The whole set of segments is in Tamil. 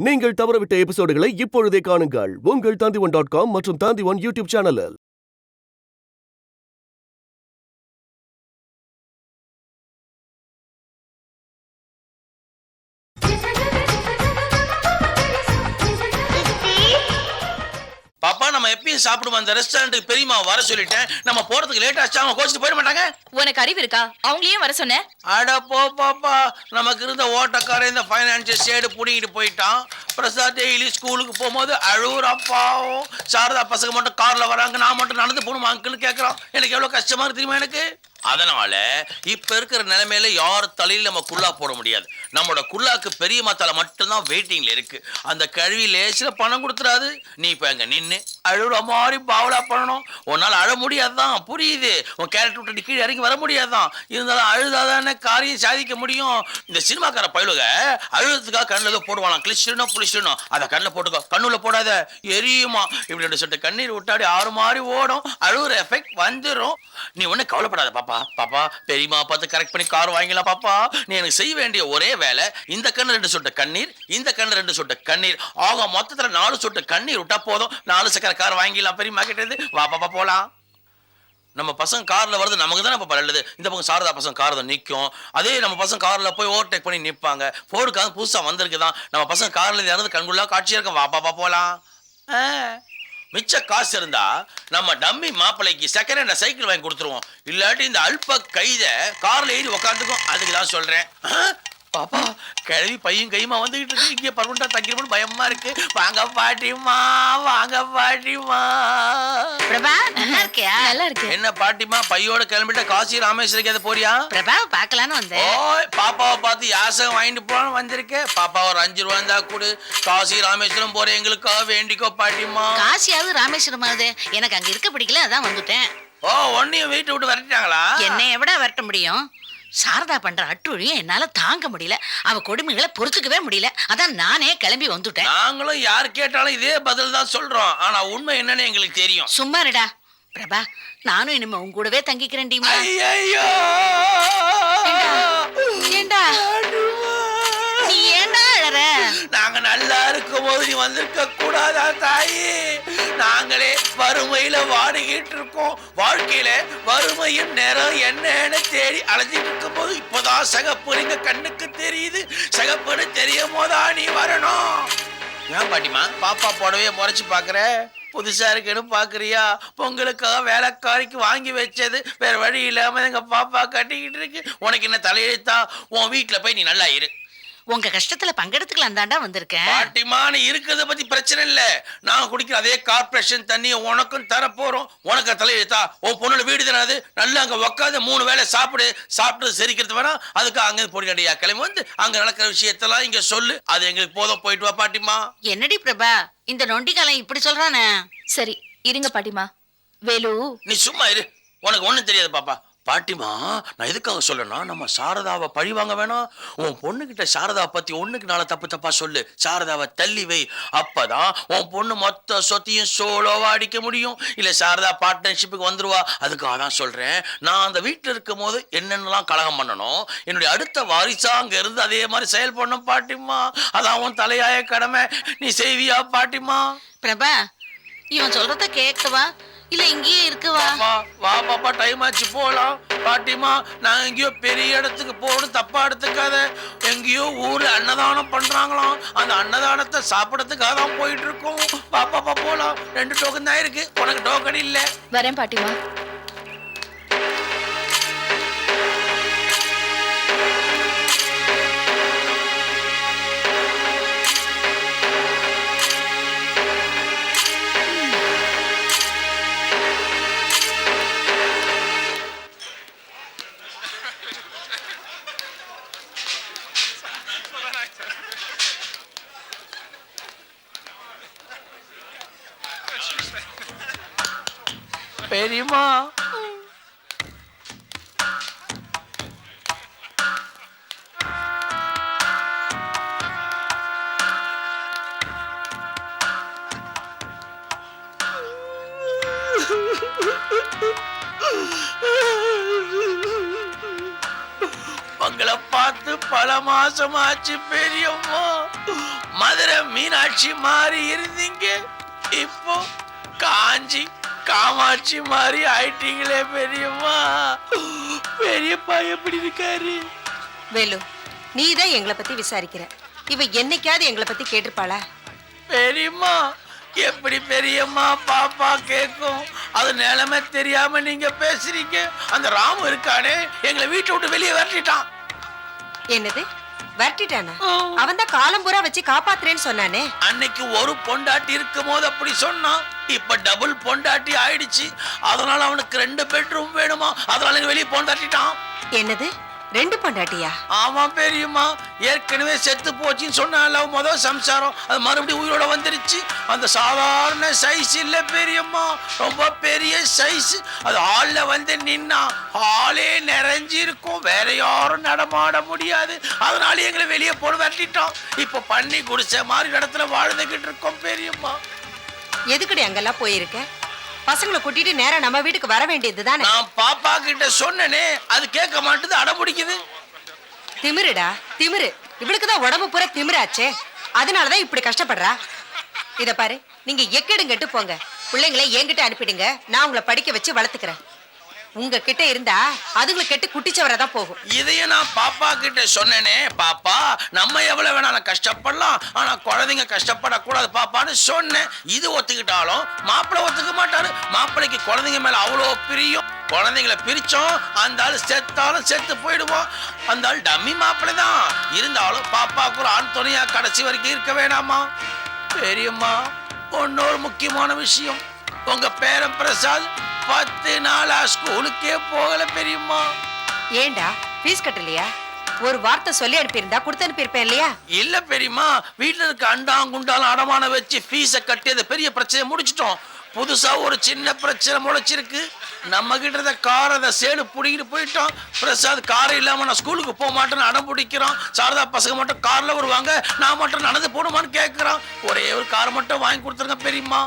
நீங்கள் தவறவிட்ட எபிசோடுகளை இப்பொழுதே காணுங்கள் உங்கள் Tandivan.com மற்றும் Tandivan யூடியூப் சேனலில். பாப்பா நம்ம எப்பயும் சாப்பிடுவோம் அந்த ரெஸ்டாரண்ட்டுக்கு பெரியமா வர சொல்லிட்டேன். நம்ம போறதுக்கு லேட் ஆச்சு, அவங்க கோச்சிட்டு போயிட மாட்டாங்க. உனக்கு அறிவு இருக்கா? அவங்களையும் வர சொன்ன. அட போ பாப்பா, நமக்கு இருந்த ஓட்டக்கார இந்த ஃபைனான்சியல் ஷேடு புடிங்கிட்டு போயிட்டான். பிரசாத் டெய்லி ஸ்கூலுக்கு போகும்போது அழுவுறாப்பாவும். சாரதா பசங்க மட்டும் கார்ல வராங்க, நான் மட்டும் நடந்து போகணும் அங்கிள்னு கேட்கறான். எனக்கு எவ்வளவு கஷ்டமா இருக்கு தெரியுமா எனக்கு. அதனால இப்ப இருக்கிற நிலைமையில யார் தலையில நம்ம குல்லா போட முடியாது. நம்மளோட குல்லாக்கு பெரிய மாத்தால மட்டும்தான் வெயிட்டிங்ல இருக்கு. அந்த கழுவி லேசில பணம் கொடுத்துறாது. நீ இப்ப அங்க நின்று அழுற மாதிரி பாவலா பண்ணணும். உன்னால அழ முடியாதுதான், புரியுது. உன் கேரக்டர் விட்டு கீழே இறங்கி வர முடியாதுதான். இருந்தாலும் அழுதாதானே காரியம் சாதிக்க முடியும். இந்த சினிமாக்கார பயிலுக அழுறதுக்காக கண்ணில் ஏதோ போடுவானா, கிளிச்சிடணும் புளிச்சிடணும். அதை கண்ணில் போட்டுக்கோ, கண்ணுல போடாத எரியுமா. இப்படி சொல்லிட்டு கண்ணீர் விட்டாடி ஆறு மாதிரி ஓடும், அழுகுற எஃபெக்ட் வந்துடும். நீ ஒன்னும் கவலைப்படாத பாப்பா. பாப்பா பெரியமா பார்த்து கரெக்ட் பண்ணி கார் வாங்கிக்கலாம் பாப்பா. நீ எனக்கு செய்ய வேண்டிய ஒரே வேலை, இந்த கண்ணு 2 சொட்டு கண்ணீர், இந்த கண்ணு 2 சொட்டு கண்ணீர், ஆக மொத்தத்துல 4 சொட்டு கண்ணீர் விட்டா போதும். 4 சக்கர கார் வாங்கிடலாம் பெரியமா கிட்டது. வா பாப்பா போலாம். நம்ம பசங்க கார்ல வருது, நமக்கு தானே இப்போ நல்லது. இந்த பக்கம் சாரதா பசங்க கார் தான் நிற்கும். அதே நம்ம பசங்க கார்ல போய் ஓவர்டேக் பண்ணி நிற்பாங்க. போர்டுக்காக புதுசா வந்திருக்குதான். நம்ம பசங்க கார்ல இருந்து கண்குள்ளா காட்சியா இருக்கும். வா பாப்பா போலாம். மிச்ச காசு இருந்தா நம்ம டம்மி மாப்பிள்ளைக்கு செகண்ட் ஹேண்ட் சைக்கிள் வாங்கி கொடுத்துருவோம். இல்லாட்டி இந்த அல்ப கைத கார்ல ஏறி உக்காந்துக்கும். அதுக்கு தான் சொல்றேன். பாப்பா கிழவி பையன் கைமா வந்துகிட்டு இருக்கு. இங்கே பர்மனண்டா தங்கிருப்போம் பயமா இருக்கு. வாங்க பாட்டிமா, வாங்க பாட்டிமா. பிரபா நல்லா இருக்கியா? நல்லா இருக்கு. என்ன பாட்டிமா பையோட கிளம்பிட்ட காசி ராமேஸ்வரிக்கு அதை போறியா? பிரபாவை பார்க்கலான்னு வந்தேன். ஓய் பாப்பாவை பார்த்து யாசகம் வாங்கிட்டு போலான்னு வந்திருக்கேன். பாப்பா ஒரு 5 ரூபா இருந்தா கொடு. காசி ராமேஸ்வரம் போற எங்களுக்காக வேண்டிக்கோ பாட்டிமா. காசியாவது ராமேஸ்வரமாவது எனக்கு அங்க இருக்க பிடிக்கல, அதான் வந்துட்டேன். ஓ ஒன்னையும் வீட்டை விட்டு வரட்டாங்களா? என்னை எவிட வரட்ட முடியும்? சாரதா பண்ற அட்டுழியும் என்னால தாங்க முடியல. அவ கொடுமைகளை பொறுத்துக்கவே முடியல. அதான் நானே கிளம்பி வந்துட்டேன். நாங்களும் யார் கேட்டாலும் இதே பதில் தான் சொல்றோம். ஆனா உண்மை என்னன்னு எங்களுக்கு தெரியும். சும்மா இருடா பிரபா, நானும் இனிமே உன் கூடவே தங்கிக்கிறேன். ஐயையோ! ஏண்டா நீ ஏண்டா அழற? நாங்க நல்லா இருக்கும் போது நீ வந்திருக்க கூடாதா தாயி? நாங்களே வறுமையில வாடிக்கிட்டு இருக்கோம். வாழ்க்கையில வறுமையும் நேரம் என்னன்னு தேடி அலைஞ்சிட்டு இருக்கும் போது இப்பதான் சகப்பு எங்க கண்ணுக்கு தெரியுது. சகப்புன்னு தெரியும் போதா நீ வரணும். ஏன் பாட்டிமா பாப்பா போடவே முறைச்சு பாக்குற? புதுசா இருக்குன்னு பாக்குறியா? பொங்கலுக்காக வேலைக்காரிக்கு வாங்கி வச்சது வேற வழி இல்லாம எங்க பாப்பா கட்டிக்கிட்டு இருக்கு. உனக்கு என்ன தலையெழுத்தா? உன் வீட்டுல போய் நீ நல்லா இரு. உங்க கஷ்டத்துல பங்கெடுத்துக்கலாம் தாண்டா வந்திருக்கேன். பாட்டிமா நீ இருக்கிறத பத்தி பிரச்சனை இல்ல. நான் குடிக்கிற அதே கார்பரேஷன் தண்ணியை உனக்கும் தர போறோம். உனக்கு தலையெழுத்தா? உன் பொண்ணோட வீடு தானே அது. நல்லா அங்க உட்காந்து 3 வேளை சாப்பிட்டு சரிக்கிறது வேணா. அதுக்கு அங்க போடி நடியா கிளம்பி வந்து அங்க நடக்கிற விஷயத்தெல்லாம் இங்க சொல்லு. அது எங்களுக்கு போதும். போயிட்டு வா பாட்டிமா. என்னடி பிரபா இந்த நொண்டிக்காலம் இப்படி சொல்றானே? சரி இருங்க பாட்டிமா. வேலு நீ சும்மா இரு, உனக்கு ஒண்ணும் தெரியாது பாப்பா. பாட்டிமா நான் எதுக்காக சொல்லனா, நம்ம சாரதாவை பழி வாங்க வேணாம். உன் பொண்ணுகிட்ட சாரதாவை பத்தி ஒண்ணுக்கு நாள தப்பா சொல்லு. சாரதாவை தள்ளி வை. அப்பதான் உன் பொண்ணு மொத்த சொத்தையும் சோலோவா அடிக்க முடியும். இல்ல சாரதா பார்ட்னர்ஷிப்புக்கு வந்துருவா. அதுக்காக தான் சொல்றேன். நான் அந்த வீட்டுல இருக்கும் போது என்னென்னலாம் கலகம் பண்ணணும், என்னுடைய அடுத்த வாரிசா அங்க இருந்து அதே மாதிரி செயல்படணும் பாட்டிமா. அதான் உன் தலையாய கடமை. நீ செய்வியா பாட்டிமா? பிரபா இவன் சொல்றத கேட்கவா இல்ல இங்கேயே இருக்கவா? வா பாப்பா டைம் ஆச்சு போலாம். பாட்டிமா நான் எங்கேயோ பெரிய இடத்துக்கு போகணும், தப்பா எடுத்துக்காத. எங்கேயோ ஊர்ல அன்னதானம் பண்றாங்களாம். அந்த அன்னதானத்தை சாப்பிடறதுக்காக தான் போயிட்டு இருக்கோம். பாப்பா போலாம். 2 டோக்கன் தான் இருக்கு, உனக்கு டோக்கன் இல்ல. வரேன் பாட்டிமா. பெரியமா உங்களை பார்த்து பல மாசமாச்சு பெரியம்மா. மதுரை மீனாட்சி மாதிரி இருந்தீங்க, இப்போ காஞ்சி காமாட்சி மாதிரி ஆயிட்டீங்களே பெரியம்மா. பெரியப்பா எப்படி இருக்காரு? வேலு, நீதான் எங்களை பத்தி விசாரிக்கிற. இவ என்னைக்காவது எங்களை பத்தி கேட்டிருப்பாளா? பெரியம்மா எப்படி பெரியம்மா பாப்பா கேட்கும்? அது நிலைமை தெரியாம நீங்க பேசுறீங்க. அந்த ராமு இருக்கானே, எங்களை வீட்டை விட்டு வெளியே விரட்டிட்டான். என்னது விரட்டிட்டானா? அவன் தான் காலம் பூரா வச்சு காப்பாத்துறேன்னு சொன்னானே. அன்னைக்கு ஒரு பொண்டாட்டி இருக்கும் போது அப்படி சொன்னான். இப்ப டபுள் பொண்டாட்டி ஆயிடுச்சு. அதனால அவனுக்கு 2 பெட்ரூம் வேணுமா, அதனால வெளியே பொண்டாட்டிட்டான். என்னது 2 பொண்டாட்டியா? ஆமா பெரியம்மா, ஏற்கனவே செத்து போச்சுன்னு சொன்னால முதல் சம்சாரம், அது மறுபடியும் உயிரோட வந்துருச்சு. அந்த சாதாரண சைஸ் இல்ல பெரியம்மா, ரொம்ப பெரிய சைஸ். அது ஹால்ல வந்து நின்னா ஹாலே நிறைஞ்சி இருக்கும், வேற யாரும் நடமாட முடியாது. அதனால எங்களை வெளியே போட வரட்டிட்டோம். இப்ப பண்ணி குடிச்ச மாதிரி இடத்துல வாழ்ந்துகிட்டு இருக்கோம் பெரியம்மா. எதுக்குடி அங்கெல்லாம் போயிருக்க? பசங்களை கூட்டிட்டு நேரா நம்ம வீட்டுக்கு வர வேண்டியது தானே. நான் பாப்பா கிட்ட சொன்னனே, அது கேட்க மாட்டேது, அடம்பிடிக்குது. திமிருடா திமிரு. இவளுக்குதான் உடம்பு பூரா திமிராச்சே, அதனாலதான் இப்படி கஷ்டப்படுறா. இத பாரு, நீங்க எக்கெடுங்கட்டு போங்க. பிள்ளைங்களை என்கிட்ட அனுப்பிடுங்க, நான் உங்களை படிக்க வச்சு வளர்த்துக்கிறேன். உங்க கிட்ட இருந்தா அதுங்களை கெட்டு குட்டிச்சவரதான் போகும். இதையும் நான் பாப்பா கிட்ட சொன்னேனே, பாப்பா நம்ம எவ்வளவு வேணாலும் கஷ்டப்படலாம், ஆனா குழந்தைங்க கஷ்டப்படக்கூடாது பாப்பான்னு சொன்னேன். இது ஒத்துக்கிட்டாலும் மாப்பிள்ளை ஒத்துக்க மாட்டாரு. மாப்பிள்ளைக்கு குழந்தைங்க மேல அவ்வளோ பிரியம். குழந்தைங்களை பிரிச்சோம், அந்த ஆள் செத்தாலும் செத்து போயிடுவோம். அந்த ஆள் டம்மி மாப்பிள்ளை தான். இருந்தாலும் பாப்பாவுக்கு ஒரு ஆண் துணையா கடைசி வரைக்கும் இருக்க வேணாமா? பெரியம்மா, இன்னொரு முக்கியமான விஷயம், உங்க பேரன் பிரசாத் 10 நாளா ஸ்கூலுக்கே போகல பெரியம்மா. ஏண்டா ஃபீஸ் கட்டலையா? ஒரு வார்த்தை சொல்லி அனுப்பியிருந்தா கொடுத்து அனுப்பியிருப்பேன் இல்லையா? இல்ல பெரியம்மா, வீட்டுல இருக்க அண்டாங்குண்டாலும் அடமான வச்சு ஃபீஸை கட்டி அந்த பெரிய பிரச்சனையை முடிச்சிட்டோம். புதுசா ஒரு சின்ன பிரச்சனை முளைச்சிருக்கு. நம்ம கிட்ட இருந்த காரை அதை சேடு பிடிக்கிட்டு போயிட்டோம். பிரசாத் கார் இல்லாம நான் ஸ்கூலுக்கு போக மாட்டேன்னு அடம் பிடிக்கிறான். சாரதா பசங்க மட்டும் கார்ல வருவாங்க, நான் மட்டும் நடந்து போகணுமான்னு கேட்கிறான். ஒரே ஒரு கார் மட்டும் வாங்கி கொடுத்துருங்க பெரியம்மா.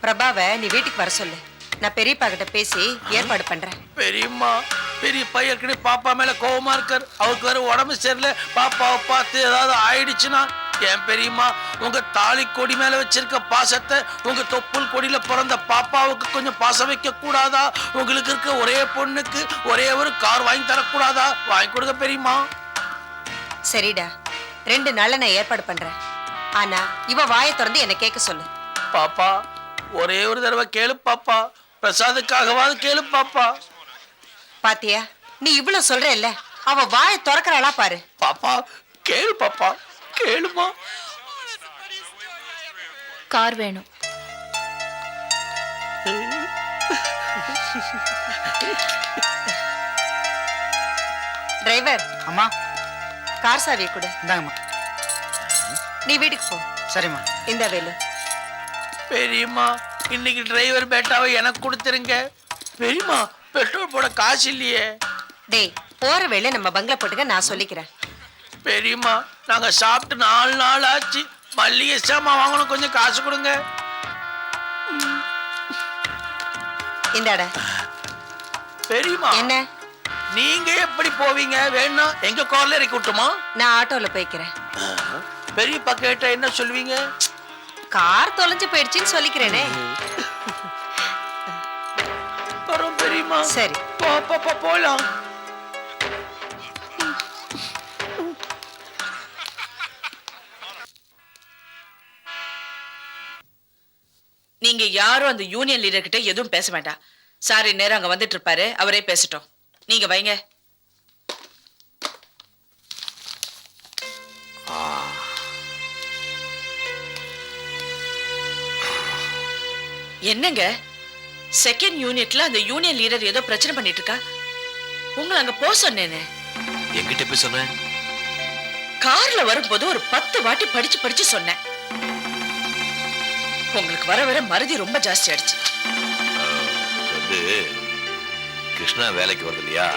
பிரபாவை நீ வீட்டுக்கு வர சொல்லு, நான் பெரியப்பா கிட்ட பேசி ஏற்பாடு பண்றேன். பெரியம்மா, பெரிய பையன் பாப்பா மேல கோவமா இருக்காரு. அவருக்கு வேற உடம்பு சரியில்லை. பாப்பாவை பார்த்து ஏதாவது ஆயிடுச்சுன்னா, ஏன் பெரியம்மா, உங்க தாலி கொடி மேல வச்சிருக்க பாசத்தை உங்க தொப்புள் கொடியில பிறந்த பாப்பாவுக்கு கொஞ்சம் பாசம் வைக்க கூடாதா? உங்களுக்கு இருக்க ஒரே பொண்ணுக்கு ஒரே ஒரு கார் வாங்கி தரக்கூடாதா? வாங்கி கொடுங்க பெரியம்மா. சரிடா, 2 நாள்ல நான் ஏற்பாடு பண்றேன். ஆனா இவ வாயை திறந்து என்ன கேட்க சொல்லு. பாப்பா, ஒரே ஒரு தடவை கேளு பாப்பா. பிரசாதுக்காகவாது கேளு பாப்பா. பாத்தியா, நீ இவ்வளவு சொல்ற இல்ல, அவ வாயை திறக்கறாளா பாரு. பாப்பா கேளு பாப்பா, கேளுமா. கார் வேணும். டிரைவர், அம்மா கார் சாவியை கொடு. இந்தாங்கம்மா. நீ வீட்டுக்கு போ. சரிம்மா. இந்த வேலு. பெரியம்மா, இன்னைக்கு டிரைவர் பேட்டாவை எனக்கு கொடுத்துருங்க. பெரியம்மா, பெட்ரோல் போட காசு இல்லையே. டேய், போற வேலை நம்ம பங்களா போட்டுக்க, நான் சொல்லிக்கிறேன். பெரியம்மா, நாங்க சாப்பிட்டு 4 நாள் ஆச்சு. மல்லிகை சாமான் வாங்கணும், கொஞ்சம் காசு கொடுங்க. இந்தாடா. பெரியம்மா, என்ன? நீங்க எப்படி போவீங்க? வேணா எங்க கார்ல இறக்கி விட்டுமா? நான் ஆட்டோல போய்க்கிறேன். பெரியப்பா கேட்டா என்ன சொல்லுவீங்க? கார் தொலைஞ்சு போயிடுச்சுன்னு சொல்லிக்கிறேனே. வரோம் பெரியம்மா. சரி, பாப்பா போலாம். நீங்க யாரும் அந்த யூனியன் லீடர் கிட்ட எதுவும் பேச வேண்டாம். சாரி, நேரம் அங்க வந்துட்டு இருப்பாரு, அவரே பேசட்டும். நீங்க வைங்க. என்னங்க, செகண்ட் யூனிட்ல அந்த யூனியன் லீடர் ஏதோ பிரச்சனை பண்ணிட்டு இருக்கா. உங்களை அங்க போக சொன்னேனே. என்கிட்ட போய் சொன்னேன். கார்ல வரும்போது ஒரு 10 வாட்டி படிச்சு படிச்சு சொன்னேன். உங்களுக்கு வர வர மறதி ரொம்ப ஜாஸ்தி ஆயிடுச்சு. வந்து கிருஷ்ணா வேலைக்கு வருது இல்லையா,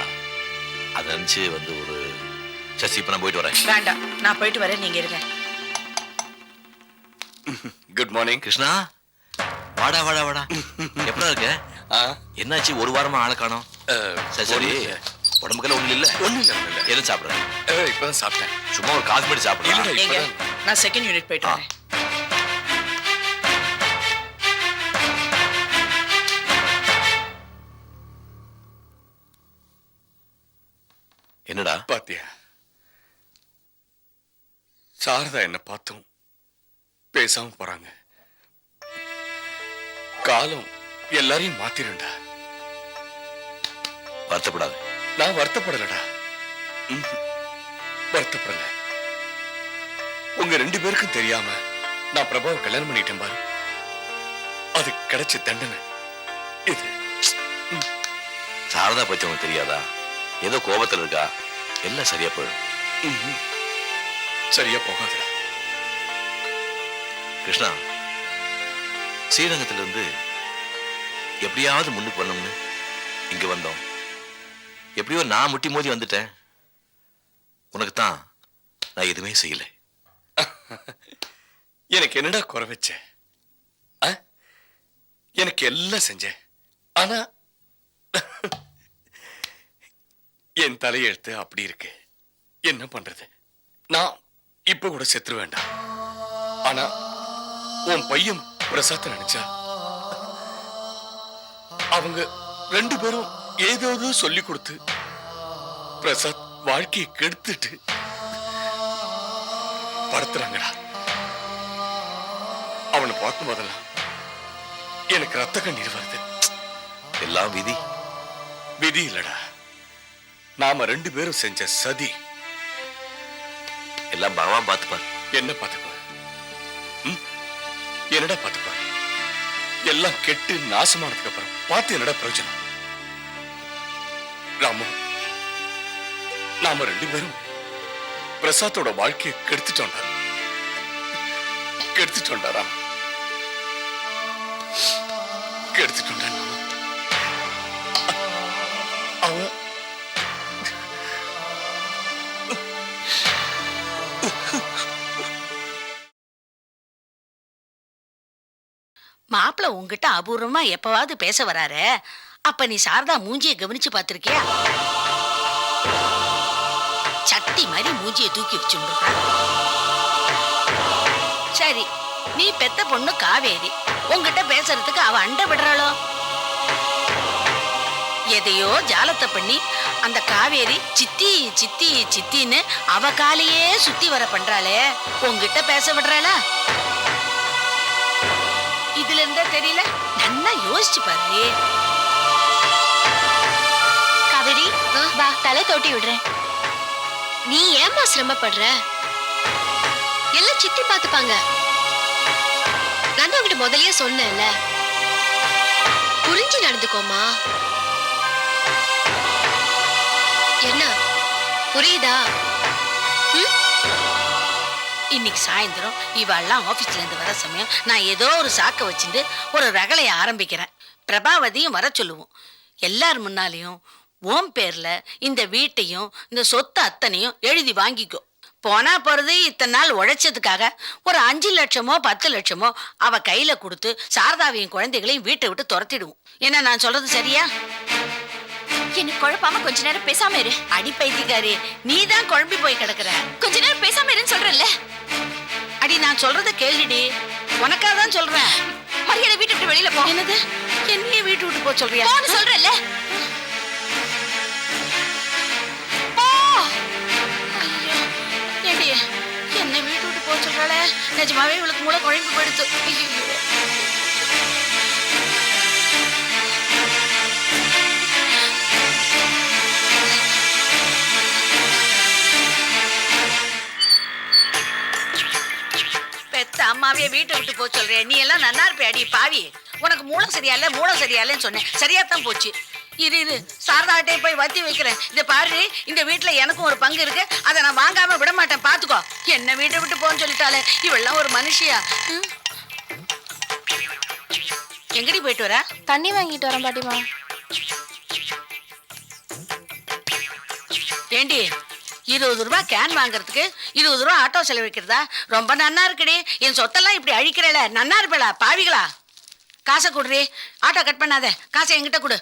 அதை நினைச்சு வந்து ஒரு சசி. இப்ப நான் போயிட்டு வரேன். வேண்டாம், நான் போயிட்டு வரேன், நீங்க இருங்க. Good morning Krishna. வாடா வாடா வாடா. எப்படா இருக்க? என்னாச்சு, ஒரு வாரமா ஆளை காணோம். சரி, உடம்புக்கெல்லாம் ஒண்ணு இல்ல. ஒண்ணு இல்ல. எதுவும் சாப்பிடுறேன்? இப்பதான் சாப்பிட்டேன். சும்மா ஒரு காஃபி மட்டும் சாப்பிடுறேன். ஏங்க, நான் செகண்ட் யூனிட் போயிட்டு வரேன். என்னடா பாத்தியா, சாரதா என்ன பார்த்தும் பேசாம போறாங்க. காலம் எல்லாரையும் மாத்திருண்டா. வருத்தப்படாத. நான் வருத்தப்படலடா. வருத்தப்படல. உங்க 2 பேருக்கும் தெரியாம நான் பிரபாவை கல்யாணம் பண்ணிட்டேன் பாரு. அது கிடைச்ச தண்டனை இது. சாரதா பத்தி உனக்கு தெரியாதா? ஏதோ கோபத்துல இருக்கா. எல்லாம் சரியா போயிடும். சரியா போகாதுடா. கிருஷ்ணா, ஸ்ரீரங்கத்துல இருந்து எப்படியாவது முன்னுக்கு வரணும்னு இங்க வந்தோம். எப்படியோ நான் முட்டி மோதி வந்துட்டேன். உனக்கு தான் நான் எதுவுமே செய்யல. எனக்கு என்னடா குறை வச்ச? எனக்கு எல்லாம் செஞ்சேன். ஆனா என் தலையெழுத்து அப்படி இருக்கு. என்ன பண்றது? நான் இப்ப கூட செத்துரு வேண்டாம். ஆனா உன் பையன் பிரசாத் நினைச்சா அவங்க 2 பேரும் ஏதோ சொல்லி கொடுத்து பிரசாத் வாழ்க்கையை கெடுத்துட்டு படுத்துறாங்கடா. அவனை பார்க்கும் போதெல்லாம் எனக்கு ரத்த கண்ணீர் வருது. எல்லாம் விதி. விதி இல்லடா, நாம 2 பேரும் செஞ்ச சதி. எல்லாம் பகவான் பார்த்துப்பார். என்ன பார்த்துக்குவார்? என்னடா பார்த்துக்குவார்? எல்லாம் கெட்டு நாசமானதுக்கு அப்புறம் பார்த்து என்னடா பிரயோஜனம்? ராமு, நாம 2 பேரும் பிரசாத்தோட வாழ்க்கையை கெடுத்துட்டோம்டா. கெடுத்துட்டோம்டா ராம, கெடுத்துட்டோம்டா நாம. அவன் மாப்பிள்ள உங்ககிட்ட அபூர்வமா எப்பவாவது பேச வராரு. அப்ப நீ சாரதா மூஞ்சியை கவனிச்சு பார்த்திருக்கியா? சட்டி மாதிரி மூஞ்சியை தூக்கி வச்சுருக்க. சரி, நீ பெத்த பொண்ணு காவேரி, உங்ககிட்ட பேசுறதுக்கு அவ அண்டை விடுறாளோ? எதையோ ஜாலத்தை பண்ணி அந்த காவேரி சித்தி சித்தி சித்தின்னு அவ காலையே சுத்தி வர பண்றாளே, உங்ககிட்ட பேச விடுறாளா? இதுல இருந்தா தெரியல. நல்லா யோசிச்சு பாரு. காவேரி வா, தலை தோட்டி விடுறேன். நீ ஏமா சிரமப்படுற? எல்லாம் சித்தி பாத்துப்பாங்க. நான் உங்ககிட்ட முதல்லயே சொன்னேன்ல, புரிஞ்சு நடந்துக்கோமா. என்ன புரியுதா? இன்னைக்கு சாயந்தரம் இவெல்லாம் ஆபீஸ்ல இருந்து வர சமயம் நான் ஏதோ ஒரு சாக்க வச்சுட்டு ஒரு ரகளைய ஆரம்பிக்கிறேன். பிரபாவதியும் வர சொல்லுவோம். எல்லார் முன்னாலையும் ஓம் பேர்ல இந்த வீட்டையும் இந்த சொத்து அத்தனையும் எழுதி வாங்கிக்கோ. போனா போறது இத்தனை நாள் உழைச்சதுக்காக ஒரு 5 லட்சமோ 10 லட்சமோ அவ கையில கொடுத்து சாரதாவையும் குழந்தைகளையும் வீட்டை விட்டு துரத்திடுவோம். என்ன நான் சொல்றது சரியா? என்ன குழப்பாம கொஞ்ச நேரம் பேசாம இரு. அடி பைத்தியக்காரி, நீ தான் குழம்பி போய் கிடக்குற. கொஞ்ச நேரம் பேசாம இருன்னு சொல்றேன்ல. அடி நான் சொல்றத கேளுடி, உனக்காக தான் சொல்றேன். மரியாதை வீட்டு விட்டு வெளியில போ. என்னது? என்னையே வீட்டு விட்டு போ சொல்றியா? போன்னு சொல்றேன்ல. போ. ஐயோ, ஏடி என்ன வீட்டு விட்டு போ சொல்றாளே, நிஜமாவே இவளுக்கு மூளை குழம்பு போயிடுத்து. ஐயோ, பெத்த அம்மாவே வீட்டை விட்டு போ சொல்றேன். நீ எல்லாம் நல்லா இருப்பே அடி பாவி. உனக்கு மூளை சரியா இல்ல, மூளை சரியா இல்லைன்னு சொன்னேன். சரியாத்தான் போச்சு. இரு சாரதாட்டே போய் வத்தி வைக்கிறேன். இதை பாரு, இந்த வீட்டுல எனக்கும் ஒரு பங்கு இருக்கு. அதை நான் வாங்காம விட மாட்டேன், பாத்துக்கோ. என்ன வீட்டை விட்டு போன்னு சொல்லிட்டாலே, இவெல்லாம் ஒரு மனுஷியா? எங்கடி போயிட்டு வர? தண்ணி வாங்கிட்டு வரேன் பாட்டிமா. ஏண்டி 20 ரூபாய் கேன் வாங்குறதுக்கு 20 ரூபாய் ஆட்டோ செலவழிக்கிறதா? ரொம்ப நன்னா இருக்குடி. என் சொத்தெல்லாம் இப்படி அழிக்கிறல, நன்னா இருப்பேளா பாவிகளா? காசை குடுறி. ஆட்டோ கட் பண்ணாத, காசை என்கிட்ட கொடு.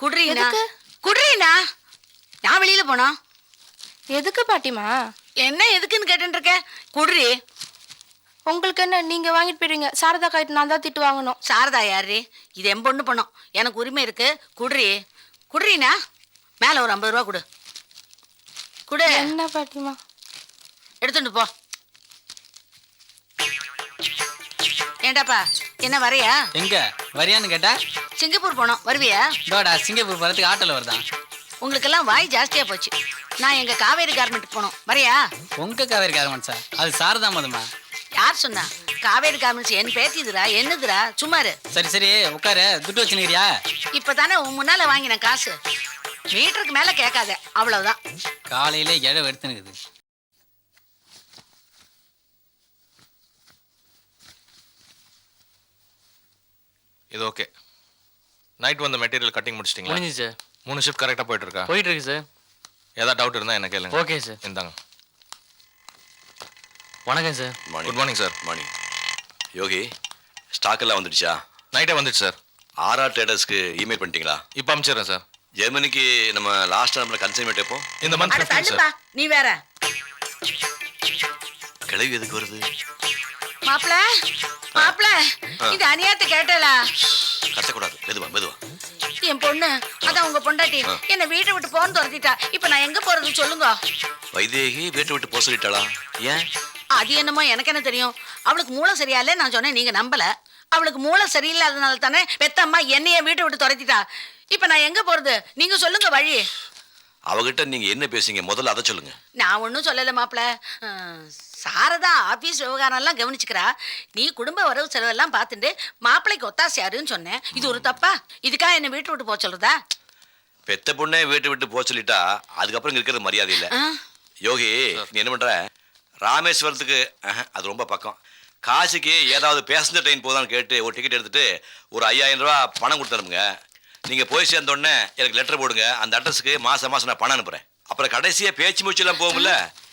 குடுறீனா? குடுறீனா? நான் வெளியில போனோம். எதுக்கு பாட்டிமா? என்ன எதுக்குன்னு கேட்டு இருக்க? குடுறி. உங்களுக்கு என்ன நீங்க வாங்கிட்டு போயிடுங்க. சாரதா கைட்டு நான் தான் திட்டு வாங்கணும். சாரதா யாரு? இது என் பொண்ணு பணம், எனக்கு உரிமை இருக்கு. குடுறீனா மேல ஒரு 50 ரூபா கொடு. குடு. என்ன பாட்டிமா? எடுத்துட்டு போ. ஏண்டாப்பா என்ன வரையா? எங்க வரியான்னு கேட்டா சிங்கப்பூர் போனோம், வருவியா? டோடா சிங்கப்பூர் போறதுக்கு ஆட்டோல வருதான். உங்களுக்கெல்லாம் வாய் ஜாஸ்தியா போச்சு. நான் எங்க காவேரி கார்மெண்ட்டுக்கு போனோம், வரையா? உங்க காவேரி கார்மெண்ட்ஸா? அது சாரதா மதுமா. யார் சொன்னா? காவேரி கார்மெண்ட்ஸ் என் பேத்திதுரா, என்னதுரா? சும்மாரு. சரி உட்காரு. துட்டு வச்சுனுக்கிறியா? இப்பதானே உன் முன்னால வாங்கின காசு. மீட்டருக்கு மேல கேட்காத, அவ்வளவுதான். காலையில இழவு எடுத்துனுக்குது. இது ஓகே. நைட் வந்த மெட்டீரியல் கட்டிங் முடிச்சிட்டீங்களா? முடிஞ்சு சார். 3 ஷிஃப்ட் கரெக்டாக போயிட்டு இருக்கா? போயிட்டு இருக்கு சார். ஏதாவது டவுட் இருந்தால் என்ன கேளுங்க. Okay sir. இந்தாங்க. வணக்கம் sir. Good morning sir. Morning. Yogi, stock எல்லாம் வந்துடுச்சா? நைட்டே வந்துடுச்சு சார். ஆர்ஆர் ட்ரேடர்ஸ்க்கு இமெயில் பண்ணிட்டீங்களா? இப்போ அனுப்பிச்சிடுறேன் சார். ஜெர்மனிக்கு நம்ம லாஸ்ட் டைம்ல கன்சைன்மெண்ட் எப்போ? இந்த மந்த் 15 தள்ளுப்பா, சார். நீ வேற. கிளவி எதுக்கு வருது? மாப்பிள இந்த அநியாயத்தை கேட்டலா? கத்தக்கூடாது. மெதுவா. என் பொண்ணு அதான் உங்க பொண்டாட்டி என்ன வீட்டை விட்டு போன்னு துரத்திட்டா. இப்ப நான் எங்க போறது சொல்லுங்க. வைதேகி வீட்டை விட்டு போக சொல்லிட்டாளா? ஏன்? அது என்னமோ எனக்கு என்ன தெரியும். அவளுக்கு மூளை சரியாலே நான் சொன்னேன், நீங்க நம்பல. அவளுக்கு மூளை சரியில்லாதனால தானே பெத்தம்மா என்னைய வீட்டை விட்டு துரத்திட்டா. இப்ப நான் எங்க போறது நீங்க சொல்லுங்க வழி. அவகிட்ட நீங்க என்ன பேசுங்க முதல்ல அதை சொல்லுங்க. நான் ஒன்றும் சொல்லலை மாப்பிள்ள. சாரதா ஆபீஸ் விவகாரம் எல்லாம் கவனிச்சுக்கிறா. நீ குடும்ப வரவு செலவெல்லாம் பார்த்துட்டு மாப்பிள்ளைக்கு ஒத்தாசியாருன்னு சொன்னேன். இது ஒரு தப்பா? இதுக்காக என்ன வீட்டு விட்டு போக சொல்றதா? பெத்த பொண்ணே வீட்டை விட்டு போக சொல்லிட்டா அதுக்கப்புறம் இங்க இருக்கிறது மரியாதை இல்லை. யோகி, நீ என்ன பண்ற? ராமேஸ்வரத்துக்கு அது ரொம்ப பக்கம். காசிக்கு ஏதாவது பேசஞ்சர் ட்ரெயின் போதான்னு கேட்டு ஒரு டிக்கெட் எடுத்துட்டு ஒரு 5000 ரூபா பணம் கொடுத்துருங்க. நீங்க போய் சேர்ந்தோடனே எனக்கு லெட்டர் போடுங்க. அந்த அட்ரஸுக்கு மாசம் நான் பணம் அனுப்புறேன். அப்புறம் கடைசியா பேச்சு மூச்செல்லாம் போகும்ல,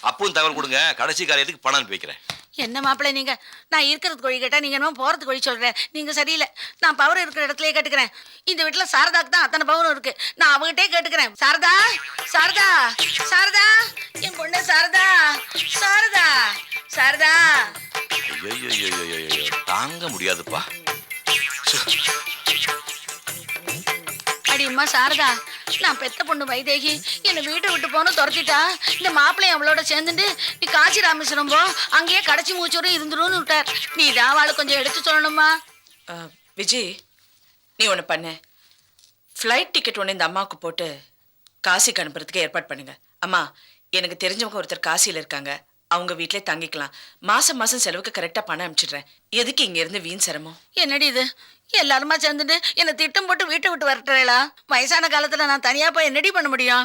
அப்பவும் தகவல் கொடுங்க. கடைசி காரியத்துக்கு பணம் அனுப்பி வைக்கிறேன். என்ன மாப்பிள்ளை நீங்க? நான் இருக்கிறது கோழி கேட்டா நீங்க என்ன போறதுக்கு கோழி சொல்றேன். நீங்க சரியில்லை. நான் பவர் இருக்கிற இடத்துலயே கேட்டுக்கிறேன். இந்த வீட்டுல சாரதாக்கு தான் அத்தனை பவரும் இருக்கு. நான் அவகிட்டே கேட்டுக்கிறேன். சாரதா என் பொண்ணு சாரதா. ஐயோ, தாங்க முடியாதுப்பா. அடியம்மா சாரதா, நான் பெத்த பொண்ணு வைதேகி என்னை வீட்டை விட்டு போன துரத்திட்டா. இந்த மாப்பிள்ளை அவளோட சேர்ந்துட்டு நீ காசி ராமேஸ்வரம் போ, அங்கேயே கடைசி மூச்சோரும் இருந்துருன்னு விட்டார். நீ தான் அவளை கொஞ்சம் எடுத்து சொல்லணுமா? விஜய், நீ ஒன்று பண்ணு. ஃப்ளைட் டிக்கெட் ஒன்று இந்த அம்மாவுக்கு போட்டு காசிக்கு அனுப்புறதுக்கு ஏற்பாடு பண்ணுங்க. அம்மா, எனக்கு தெரிஞ்சவங்க ஒருத்தர் காசியில் இருக்காங்க. அவங்க வீட்டிலே தங்கிக்கலாம். மாசம் செலவுக்கு கரெக்டாக பணம் அனுப்பிச்சிடுறேன். எதுக்கு இங்க இருந்து வீண் சிரமம்? என்னடி இது? எல்லாருமா சேர்ந்துட்டு என்னை திட்டம் போட்டு வீட்டை விட்டு வரட்டுறா? வயசான காலத்துல நான் தனியா போய் என்னடி பண்ண முடியும்?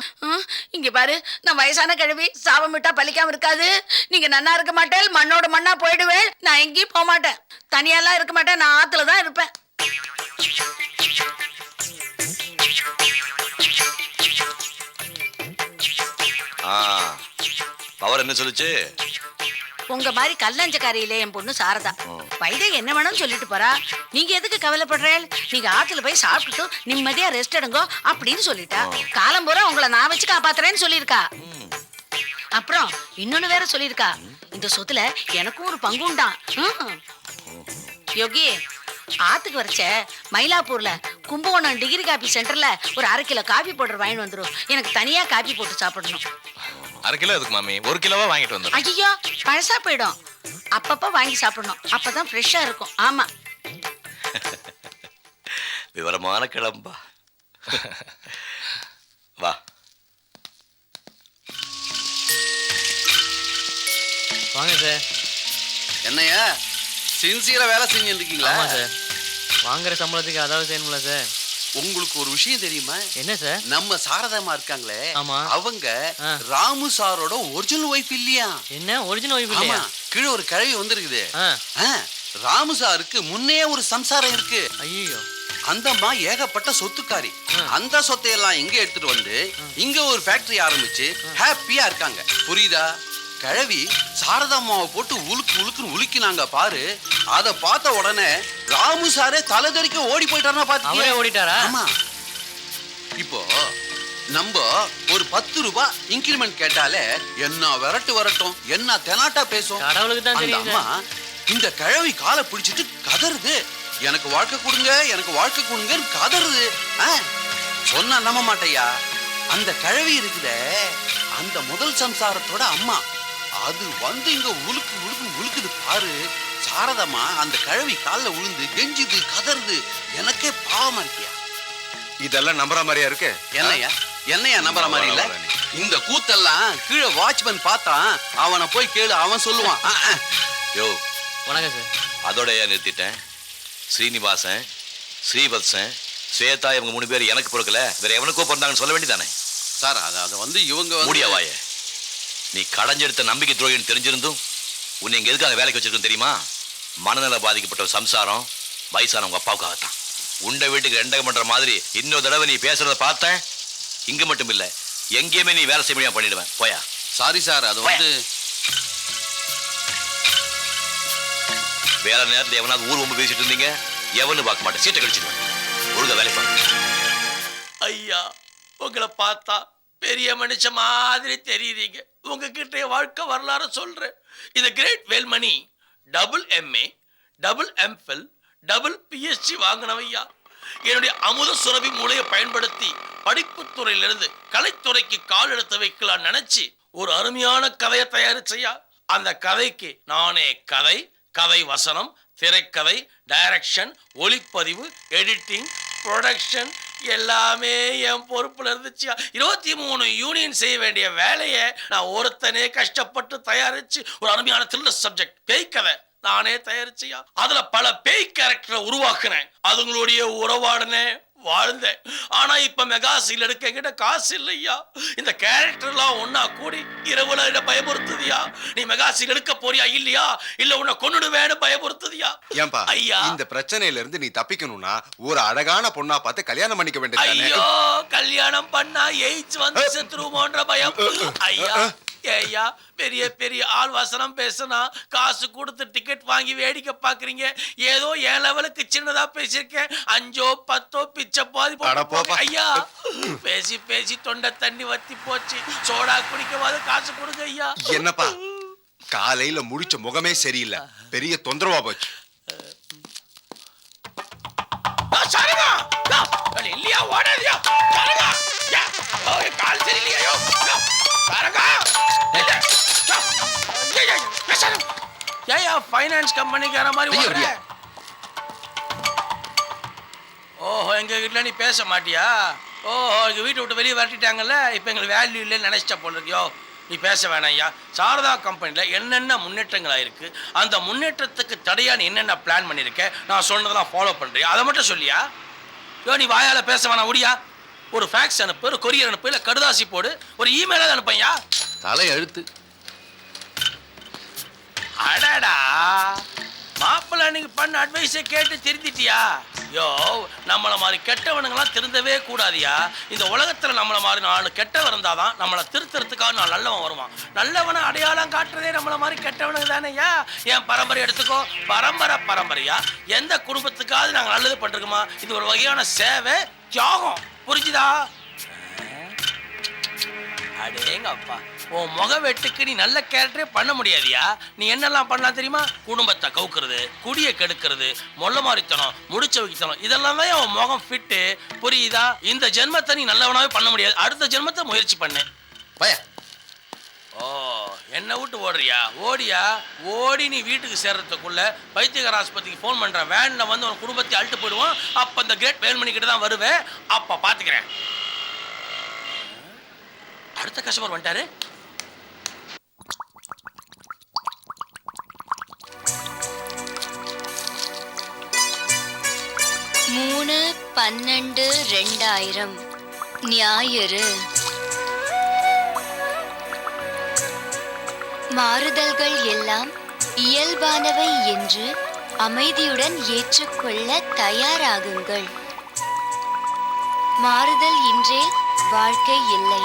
இங்க பாரு, நான் வயசான கிழவி, சாபம் விட்டா பலிக்காம இருக்காது. நீங்க நன்னா இருக்க மாட்டேன், மண்ணோட மண்ணா போயிடுவேன். நான் எங்கேயும் போக மாட்டேன், தனியாலாம் இருக்க மாட்டேன். நான் ஆத்துல தான் இருப்பேன். பவர் என்ன சொல்லுச்சு? உங்க மாதிரி கல்லஞ்சக்காரியிலே என் பொண்ணு சாரதா. வைதேகி என்ன வேணும்னு சொல்லிட்டு போறா. நீங்க எதுக்கு கவலைப்படுறேன்? நீங்க ஆத்துல போய் சாப்பிட்டுட்டு நிம்மதியா ரெஸ்ட் எடுங்கோ அப்படின்னு சொல்லிட்டா. காலம் பூரா உங்களை நான் வச்சு காப்பாத்துறேன்னு சொல்லியிருக்கா. அப்புறம் இன்னொன்னு வேற சொல்லியிருக்கா, இந்த சொத்துல எனக்கும் ஒரு பங்கு உண்டான். யோகி, ஆத்துக்கு வரைச்ச மயிலாப்பூர்ல கும்பகோணம் டிகிரி காபி சென்டர்ல ஒரு 1/2 கிலோ காபி பவுடர் வாங்கிட்டு வந்துடும். எனக்கு தனியா காபி போட்டு சாப்பிடணும். 1/2 கிலோ எதுக்கு மாமி? 1 கிலோவா வாங்கிட்டு வந்துடும். ஐயோ, பழசா போயிடும். அப்பப்ப வாங்கி சாப்பிடணும், அப்பதான் ஃப்ரெஷ்ஷா இருக்கும். ஆமா, விவரமான கிளம்பா. வா. வாங்க சார். என்னையா சின்சியரா வேலை செஞ்சுட்டு இருக்கீங்களா? ஆமா சார். வாங்குற சம்பளத்துக்கு அதாவது செய்யணும்ல சார். உங்களுக்கு ஒரு விஷயம் தெரியுமா? என்ன சார்? நம்ம சாரதாமா இருக்காங்களே, ஆமா, அவங்க ராமு சாரோட ஒரிஜினல் ஒய்ஃப் இல்லையா? என்ன ஒரிஜினல் ஒய்ஃப் இல்லையா? கீழே ஒரு கிழவி வந்திருக்குது. ராமு சாருக்கு முன்னே ஒரு சம்சாரம் இருக்கு. ஐயோ, அந்த அம்மா ஏகப்பட்ட சொத்துக்காரி. அந்த சொத்தையெல்லாம் இங்க எடுத்துட்டு வந்து இங்க ஒரு ஃபேக்டரி ஆரம்பிச்சு ஹாப்பியா இருக்காங்க. புரியுதா? கிழவி சாரதாம்மாவை போட்டு உழுக்குன்னு உலுக்கினாங்க பாரு. அதை பார்த்த உடனே ராமு சாரே தலைதறிக்க ஓடி போயிட்டாருன்னா பாத்து ஓடிட்டாரா? ஆமா. இப்போ நம்ம ஒரு 10 ரூபாய் இன்கிரிமெண்ட் கேட்டாலே என்ன வரட்டும், என்ன தெனாட்டா பேசும். கடவுளுக்கு தான் தெரியும். அம்மா இந்த கிழவி காலை பிடிச்சிட்டு கதறுது. எனக்கு வாழ்க்கை கொடுங்க, எனக்கு வாழ்க்கை கொடுங்கன்னு கதறுது. சொன்னா நம்ப மாட்டையா, அந்த கிழவி இருக்குதே அந்த முதல் சம்சாரத்தோட அம்மா. அது வந்து இங்க உழுக்கு உழுக்கு உழுக்குது பாரு. சாரதம்மா அந்த கிழவி காலில் விழுந்து கெஞ்சுது, கதறுது. எனக்கே பாவமா இருக்கியா? இதெல்லாம் நம்புற மாதிரியா இருக்கு? என்னையா நம்புற மாதிரி இல்ல? இந்த கூத்தெல்லாம் கீழே வாட்ச்மேன் பார்த்தான், அவனை போய் கேளு, அவன் சொல்லுவான். யோ வணக்கம் சார். அதோட ஏன் நிறுத்திட்டேன்? ஸ்ரீனிவாசன், ஸ்ரீவத்சன், ஸ்வேதா இவங்க 3 பேர் எனக்கு பொறுக்கல, வேற எவனுக்கோ பிறந்தாங்கன்னு சொல்ல வேண்டியதானே? சார் அதை வந்து இவங்க முடியாவாய. நீ கடைஞ்செடுத்த நம்பிக்கை துரோகின்னு தெரிஞ்சிருந்தும் உன்னை இங்க எதுக்காக வேலைக்கு வச்சிருக்கணும் தெரியுமா? மனநல பாதிக்கப்பட்ட ஒரு சம்சாரம் வயசான உங்க அப்பாவுக்காகத்தான். உண்ட வீட்டுக்கு ரெண்டகம் பண்ற மாதிரி இன்னொரு தடவை நீ பேசுறத பார்த்தேன், இங்க மட்டும் இல்ல எங்கேயுமே நீ வேலை செய்ய முடியாம பண்ணிடுவேன். போயா. சாரி சார், அது வந்து வேற நேரத்தில் எவனாவது ஊர் ஒன்று பேசிட்டு இருந்தீங்க, எவனு பார்க்க மாட்டேன், சீட்டை கழிச்சிடுவேன். ஒழுங்கா வேலை பாருங்க. ஐயா, உங்களை பார்த்தா பெரிய மனுஷ மாதிரி தெரியுறீங்க. உங்ககிட்ட வாழ்க்கை வரலாறு சொல்றேன். இந்த great Velmani MA, MPhil, PhD வாங்கினவையா. என்னுடைய அமுத சுரபி மூளையை பயன்படுத்தி படிப்பு துறையிலிருந்து கலைத்துறைக்கு கால் எடுத்து வைக்கலாம் நினைச்சு ஒரு அருமையான கதையை தயாரிச்சையா. அந்த கதைக்கு நானே கதை வசனம், திரைக்கதை, டைரக்ஷன், ஒளிப்பதிவு, எடிட்டிங், ப்ரொடக்ஷன் எல்லாமே என் பொறுப்புல இருந்துச்சு. 23 யூனியன் செய்ய வேண்டிய வேலையை நான் ஒருத்தனே கஷ்டப்பட்டு தயாரிச்சு ஒரு அருமையான த்ரில்லர் சப்ஜெக்ட் பேய் கதை நானே தயாரிச்சியா. அதுல பல பேய் கேரக்டரை உருவாக்குனேன், அதுங்களுடைய உறவாடனே வாழ்ந்தேன். ஆனா இப்ப மெகாசில் எடுக்க கிட்ட காசு இல்லையா. இந்த கேரக்டர்லாம் ஒன்னா கூடி இரவுல என்ன பயமுறுத்துதியா. நீ மெகாசில் எடுக்க போறியா இல்லையா, இல்ல உன்னை கொன்னுடுவேன்னு பயமுறுத்துதியா. ஏன்பா ஐயா, இந்த பிரச்சனையில இருந்து நீ தப்பிக்கணும்னா ஒரு அழகான பொண்ணா பார்த்து கல்யாணம் பண்ணிக்க வேண்டியது. ஐயோ, கல்யாணம் பண்ணா எய்ட்ஸ் வந்து செத்துருமோன்ற பயம். ஐயா ஏய்யா, பெரிய பெரிய ஆள் வசனம் பேசினா காசு கொடுத்து டிக்கெட் வாங்கி வேடிக்கை பாக்குறீங்க. ஏதோ என் லெவலுக்கு சின்னதா பேசியிருக்கேன், 5 10 பிச்சை பாதி போட்டு. ஐயா, பேசி பேசி தொண்டை தண்ணி வத்தி போச்சு. சோடா குடிக்கவாது காசு கொடுங்க ஐயா. என்னப்பா காலையில முடிச்ச முகமே சரியில்லை, பெரிய தொந்தரவா போச்சு. இல்லையா ஓடாதியா கால் சரியில்லையோ ஏயா ஃபைனான்ஸ் கம்பெனிக்கார மாதிரி ஓடுற? ஓஹோ, எங்க வீட்டுல நீ பேச மாட்டியா? ஓஹோ, எங்க வீட்டை விட்டு வெளியே வரட்டிட்டாங்கல்ல, இப்ப எங்களுக்கு வேல்யூ இல்லைன்னு நினைச்சிட்ட போல இருக்கியோ. நீ பேச வேணாம் ஐயா. சாரதா கம்பெனியில் என்னென்ன முன்னேற்றங்கள் ஆயிருக்கு, அந்த முன்னேற்றத்துக்கு தடையா நீ என்னென்ன பிளான் பண்ணியிருக்க, நான் சொன்னதெல்லாம் ஃபாலோ பண்றியா, அதை மட்டும் சொல்லியா. யோ, நீ வாயால பேச வேணாம், ஓடியா. ஒரு ஃபேக்ஸ் அனுப்பு, ஒரு கொரியர் அனுப்பு, இல்லை கடுதாசி போடு, ஒரு இமெயிலாவது அனுப்பையா. தலை எழுத்து. அடடா, மாப்பிள்ள நீங்க பண்ண அட்வைஸை கேட்டு திருந்திட்டியா? யோ, நம்மளை மாதிரி கெட்டவனுங்களாம் திருந்தவே கூடாதியா. இந்த உலகத்துல நம்மளை மாதிரி 4 கெட்டவன் இருந்தாதான் நம்மளை திருத்துறதுக்காக 4 நல்லவன் வருவான். நல்லவனை அடையாளம் காட்டுறதே நம்மளை மாதிரி கெட்டவனுக்கு தானேயா. என் பரம்பரை எடுத்துக்கோ, பரம்பரையா எந்த குடும்பத்துக்காவது நாங்கள் நல்லது பண்றோமா, இது ஒரு வகையான சேவை, தியாகம். புரிஞ்சுதா? அடேங்க அப்பா, உன் முக வெட்டுக்கு நீ நல்ல கேரக்டரே பண்ண முடியாதியா. நீ என்னெல்லாம் பண்ணலாம் தெரியுமா? குடும்பத்தை கவுக்குறது, குடியை கெடுக்கிறது, மொல்ல மாறித்தனம், முடிச்ச வைக்கத்தனம், இதெல்லாம் தான் உன் முகம் ஃபிட்டு. புரியுதா? இந்த ஜென்மத்தை நீ நல்லவனாவே பண்ண முடியாது, அடுத்த ஜென்மத்தை முயற்சி பண்ணு. பய. ஓ, என்ன விட்டு ஓடுறியா? ஓடியா, ஓடி நீ வீட்டுக்கு சேர்றதுக்குள்ள பைத்தியகார ஆஸ்பத்திரிக்கு ஃபோன் பண்ற வேன்ல வந்து உன் குடும்பத்தை அழுட்டு போயிடுவான். அப்ப அந்த கிரேட் வேல்மணி கிட்ட தான் வருவேன், அப்ப பாத்துக்கிறேன். அடுத்த கஸ்டமர் வந்துட்டாரு. மூணு 12/2000 ஞாயிறு. மாறுதல்கள் எல்லாம் இயல்பானவை என்று அமைதியுடன் ஏற்றுக்கொள்ள தயாராகுங்கள். மாறுதல் இன்றே வாழ்க்கை இல்லை.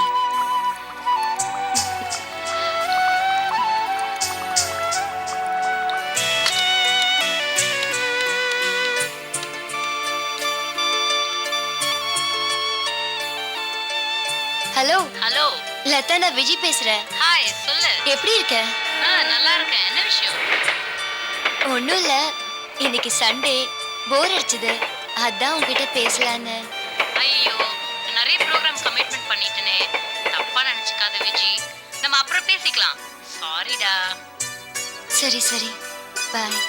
ஹலோ ஹலோ லதா, நான் விஜய் பேசுறேன். ஹாய், சொல்லு. எப்படி இருக்க? நல்லா இருக்கேன். என்ன விஷயம்? ஒன்றும் இல்லை, இன்னைக்கு சண்டே போர் அடிச்சது, அதான் உங்ககிட்ட பேசலான்னு. ஐயோ, நிறைய ப்ரோக்ராம் கமிட்மெண்ட் பண்ணிட்டேனே, தப்பா நினைச்சுக்காத விஜி. நம்ம அப்புறம் பேசிக்கலாம். சாரிடா. சரி சரி, பாய்.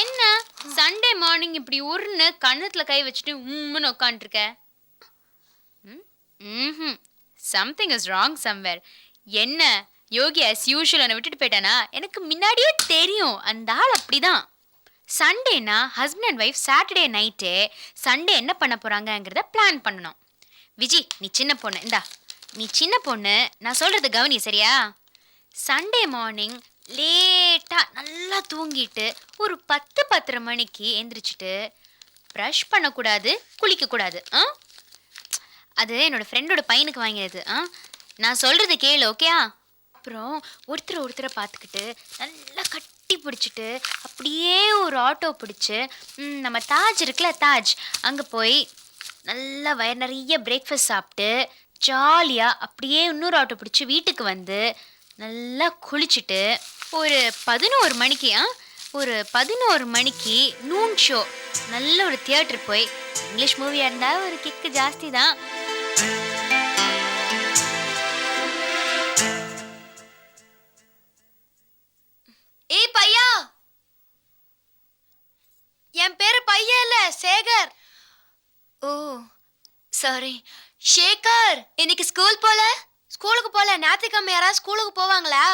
என்ன சண்டே மார்னிங் இப்படி உருன்னு கண்ணத்துல கை வச்சுட்டு உம்முன்னு உட்காந்துருக்க? Something is wrong somewhere. என்ன யோகி as usual என்னை விட்டுட்டு போயிட்டானா? எனக்கு முன்னாடியே தெரியும் அந்த ஆள் அப்படிதான். சண்டேனா ஹஸ்பண்ட் அண்ட் ஒய்ஃப் சாட்டர்டே நைட்டே சண்டே என்ன பண்ண போறாங்கங்கிறத பிளான் பண்ணணும். விஜி, நீ சின்ன பொண்ணு, இந்தா நீ சின்ன பொண்ணு, நான் சொல்றது கவனி சரியா? சண்டே மார்னிங் லேட்டாக நல்லா தூங்கிட்டு ஒரு 10-10:30 மணிக்கு எந்திரிச்சிட்டு ப்ரஷ் பண்ணக்கூடாது, குளிக்கக்கூடாது. அது என்னோடய ஃப்ரெண்டோட பையனுக்கு வாங்கினது. நான் சொல்கிறது கேளு, ஓகேயா? அப்புறம் ஒருத்தரை பார்த்துக்கிட்டு நல்லா கட்டி பிடிச்சிட்டு அப்படியே ஒரு ஆட்டோ பிடிச்சி நம்ம தாஜ் இருக்குல்ல, தாஜ் அங்கே போய் நல்லா வயிறு நிறைய பிரேக்ஃபாஸ்ட் சாப்பிட்டு ஜாலியாக அப்படியே இன்னொரு ஆட்டோ பிடிச்சி வீட்டுக்கு வந்து நல்லா குளிச்சுட்டு ஒரு 11 மணிக்கு ஒரு 11 மணிக்கு நூன் ஷோ நல்ல ஒரு தியேட்டர் போய், இங்கிலீஷ் மூவியாக இருந்தால் ஒரு கிக்கு ஜாஸ்தி தான். ஏய் பையா, என் பேரு பையன் இல்ல, சேகர். ஓ சாரி. சேகர், இன்னைக்கு ஸ்கூல் போல? ஸ்கூலுக்கு போல. ஞாயிற்றுக்கிழமை யாராவது ஸ்கூலுக்கு போவாங்களா?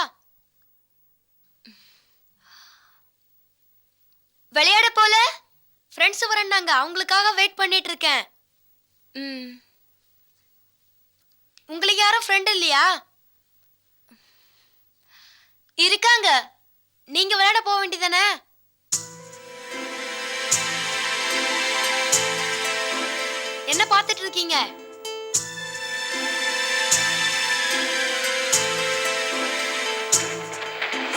விளையாட போல? ஃப்ரெண்ட்ஸ் வரண்டாங்க, அவங்களுக்காக வெயிட் பண்ணிட்டு இருக்கேன். உங்களுக்கு யாரும் ஃப்ரெண்ட் இல்லையா? இருக்காங்க, நீங்க விளையாட போக வேண்டியதானே? என்ன பார்த்துட்டு இருக்கீங்க?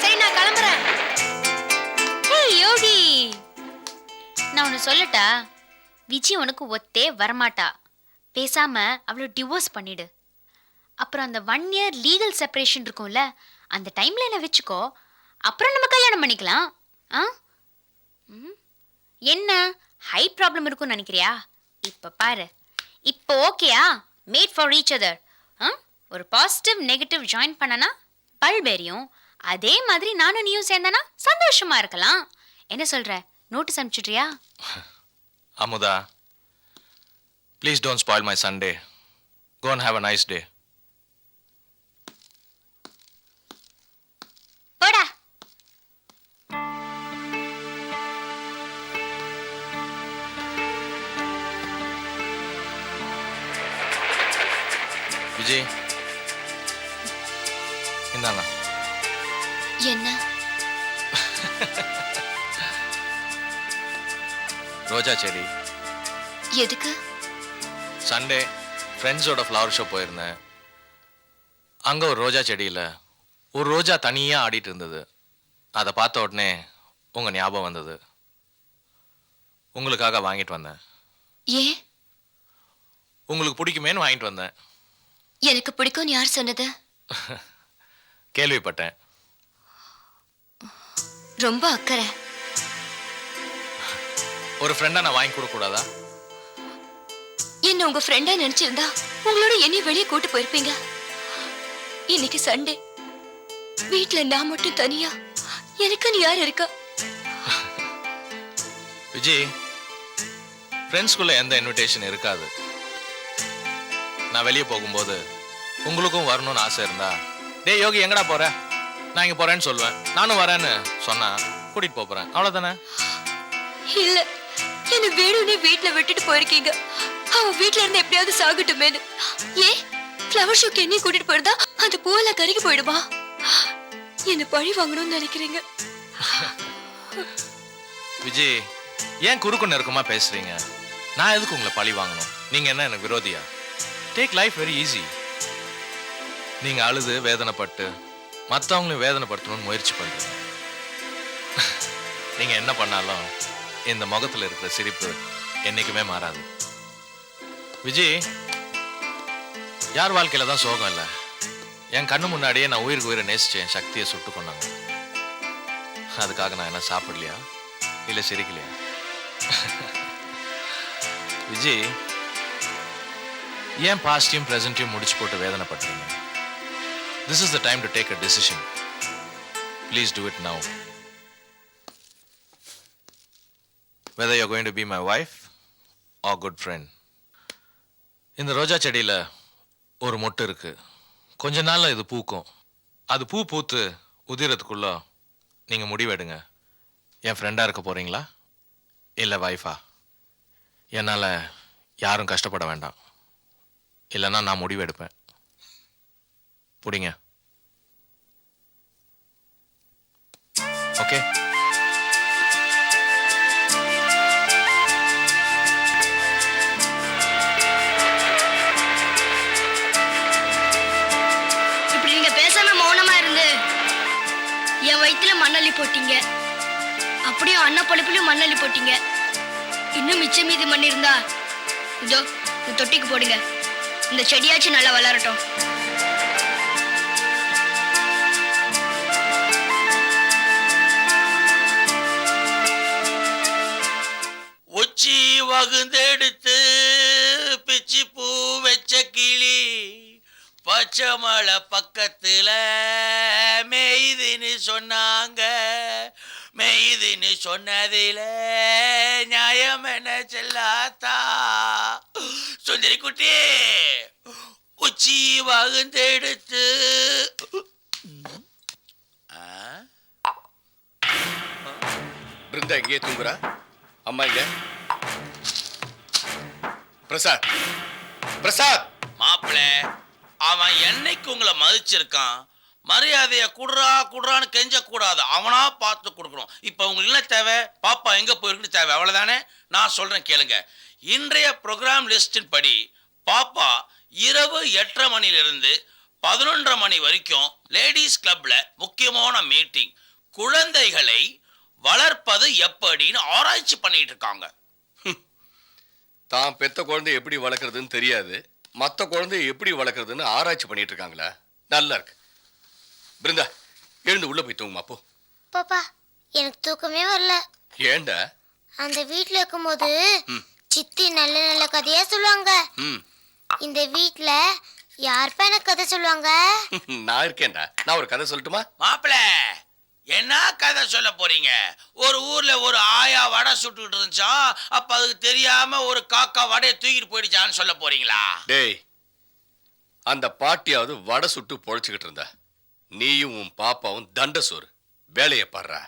சரி, நான் கிளம்புறேன். யோகி, நான் ஒன்று சொல்லட்டா? விஜி உனக்கு ஒத்தே வரமாட்டா. பேசாம அவளை டிவோர்ஸ் பண்ணிடு. அப்புறம் அந்த 1 year லீகல் செப்பரேஷன் இருக்கும்ல, அந்த டைம்ல என்ன வச்சுக்கோ, அப்புறம் நம்ம கல்யாணம் பண்ணிக்கலாம். என்ன ஹை ப்ராப்ளம் இருக்கும்னு நினைக்கிறியா? இப்போ பாரு, இப்போ ஓகேயா? Made for each other. ஒரு பாசிட்டிவ் நெகட்டிவ் ஜாயின் பண்ணனா பல்ப் எரியும். அதே மாதிரி நானும் நீயும் சேர்ந்தனா சந்தோஷமா இருக்கலாம். என்ன சொல்ற? நோட்டீஸ் அனுப்பிச்சுட்றியா? Amudha, please don't spoil my Sunday. Go and have a nice day. போடா. விஜய், இந்தாங்க. என்ன? ரோஜா செடி. எதுக்கு? சண்டே ஃப்ரெண்ட்ஸோட ஃப்ளவர் ஷோ போயிருந்தேன். அங்கே ஒரு ரோஜா செடியில் ஒரு ரோஜா தனியாக ஆடிட்டு இருந்தது. அதை பார்த்த உடனே உங்கள் ஞாபகம் வந்தது. உங்களுக்காக வாங்கிட்டு வந்தேன். ஏன்? உங்களுக்கு பிடிக்குமேன்னு வாங்கிட்டு வந்தேன். எனக்கு பிடிக்கும்னு யார் சொன்னது? கேள்விப்பட்டேன். ரொம்ப அக்கறை. ஒரு ஃப்ரெண்டா நான் வாங்கி கொடுக்க கூடாதா? என்ன உங்க ஃப்ரெண்டா நினைச்சிருந்தா உங்களோட என்னையும் வெளியே கூட்டு போயிருப்பீங்க. இன்னைக்கு சண்டே, வீட்டுல நான் மட்டும் தனியா, எனக்குன்னு யார் இருக்கா? விஜய், ஃப்ரெண்ட்ஸ்குள்ள எந்த இன்விடேஷன் இருக்காது. நான் வெளியே போகும்போது உங்களுக்கும் வரணும்னு ஆசை இருந்தா, டேய் யோகி எங்கடா போற, நான் இங்க போறேன்னு சொல்லுவேன். நானும் வரேன்னு சொன்னா கூட்டிட்டு போறேன், அவ்வளவுதானே? இல்ல, என்ன வேணும்னே வீட்டுல விட்டுட்டு போயிருக்கீங்க. அவன் வீட்டுல இருந்து எப்படியாவது சாகட்டுமேனு. ஏன் ஃப்ளவர் ஷோக்கு என்னையும் கூட்டிட்டு போயிருந்தா அந்த பூவெல்லாம் கருகி போயிடுமா? என்ன பழி வாங்கணும்னு நினைக்கிறீங்க? விஜய், ஏன் குறுக்கு நெருக்கமா பேசுறீங்க? நான் எதுக்கு உங்களை பழி வாங்கணும்? நீங்க என்ன எனக்கு விரோதியா? Take life very easy. நீங்க அழுது வேதனைப்பட்டு மற்றவங்களையும் வேதனைப்படுத்தணும்னு முயற்சி பண்றீங்க. நீங்க என்ன பண்ணாலும் இந்த முகத்துல இருக்கிற சிரிப்பு என்னைக்குமே மாறாது. விஜய், யார் வாழ்க்கையில தான் சோகம் இல்லை? என் கண்ணு முன்னாடியே நான் உயிருக்கு உயிரை நேசிச்சேன், என் சக்தியை சுட்டு கொண்டாங்க. அதுக்காக நான் என்ன சாப்பிடலையா இல்லை சிரிக்கலையா? விஜய், ஏன் பாஸ்டையும் ப்ரெசன்ட்டையும் முடிச்சு போட்டு வேதனைப்படுறீங்க? This is the time to take a decision. Please do it now. Whether you're going to be my wife or good friend. இந்த ரோஜா செடியில் ஒரு மொட்டு இருக்கு. கொஞ்ச நாள்ல இது பூக்கும். அது பூத்து உதிரத்துக்குள்ள நீங்க முடிவெடுங்க. என் ஃப்ரெண்டா இருக்க போறீங்களா இல்லை வைஃபா? என்னால் யாரும் கஷ்டப்பட வேண்டாம். இல்லைன்னா நான் முடிவெடுப்பேன். புடிங்க. ஓகே? என் வயிற்றுல மண்ணள்ளி போட்டீங்க, அப்படியே அண்ணா பழுப்புலையும் மண்ணள்ளி போட்டீங்க. இன்னும் மிச்சம் மீதி மண் இருந்தா இதோ இந்த தொட்டிக்கு போடுங்க. இந்த செடியாச்சும் நல்லா வளரட்டும். உச்சி வகுந்தெடுத்து பிச்சி பூ வச்ச கிளி பச்சை மலை பக்கத்துல மெய்துன்னு சொன்னாங்க. மெய்துன்னு சொன்னதில நியாயம் என்ன செல்லாத்தா? சுந்தரி குட்டி, உச்சி வகுந்தெடுத்து பிருந்தா எங்கேயே தூங்குறா? அம்மா இங்க. பிரசாத், பிரசாத். மாப்பிள்ள, அவன் என்னைக்கு உங்களை மதிச்சிருக்கான்? மரியாதைய குடுறான்னு கெஞ்ச கூடாது, அவனா பார்த்து கொடுக்கணும். இப்ப உங்களுக்கு என்ன தேவை? பாப்பா எங்க போயிருக்குன்னு தேவை, அவ்வளவுதானே? நான் சொல்றேன் கேளுங்க. இன்றைய ப்ரோக்ராம் லிஸ்டின் படி பாப்பா இரவு 8:30 மணிலிருந்து 11:30 மணி வரைக்கும் லேடிஸ் கிளப்ல முக்கியமான மீட்டிங். குழந்தைகளை வளர்ப்பது எப்படின்னு ஆராய்ச்சி பண்ணிட்டு இருக்காங்க. தான் பெத்த குழந்தை எப்படி வளர்க்கறதுன்னு தெரியாது, மற்ற குழந்தைய எப்படி வளர்க்கறதுன்னு ஆராய்ச்சி பண்ணிட்டு இருக்காங்களா? நல்லா இருக்கு. பிருந்தா, எழுந்து உள்ள போய் தூங்குமா போ. பாப்பா, எனக்கு தூக்கமே வரல. ஏண்டா? அந்த வீட்ல இருக்கும்போது சித்தி நல்ல நல்ல கதையா சொல்லுவாங்க. இந்த வீட்ல யார்ப்பா எனக்கு கதை சொல்லுவாங்க? நான் இருக்கேன்டா. நான் ஒரு கதை சொல்லட்டுமா? மாப்பிள்ள, என்ன கதை சொல்ல போறீங்க? ஒரு ஊர்ல ஒரு ஆயா வடை சுட்டுக்கிட்டு இருந்துச்சா, அப்ப அதுக்கு தெரியாம ஒரு காக்கா வடையை தூக்கிட்டு போயிடுச்சான்னு சொல்ல போறீங்களா? டேய், அந்த பாட்டியாவது வடை சுட்டு பொழைச்சுக்கிட்டு இருந்தா, நீயும் உன் பாப்பாவும் தண்ட சோறு. வேலையை பாடுறா.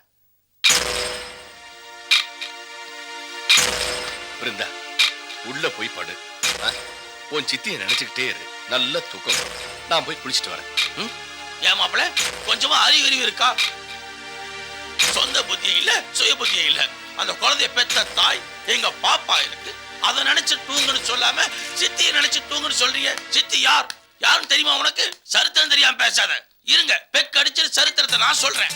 பிருந்தா, உள்ள போய் படு. உன் சித்தியை நினைச்சுக்கிட்டே இரு. நல்ல தூக்கம். நான் போய் குளிச்சுட்டு வரேன். ஏன் மாப்பிள்ள, கொஞ்சமா அறிவு இருக்கா? சொந்த புத்தியே இல்ல, சுய புத்தியே இல்ல. அந்த குழந்தைய பெற்ற தாய் எங்க பாப்பா இருக்கு, அதை நினைச்சு தூங்குன்னு சொல்லாம சித்தியை நினைச்சு தூங்குன்னு சொல்றீங்க. சித்தி யார் யாரும் தெரியுமா உனக்கு? சரித்திரம் தெரியாம பேசாத. இருங்க, பெக் அடிச்சு சரித்திரத்தை நான் சொல்றேன்.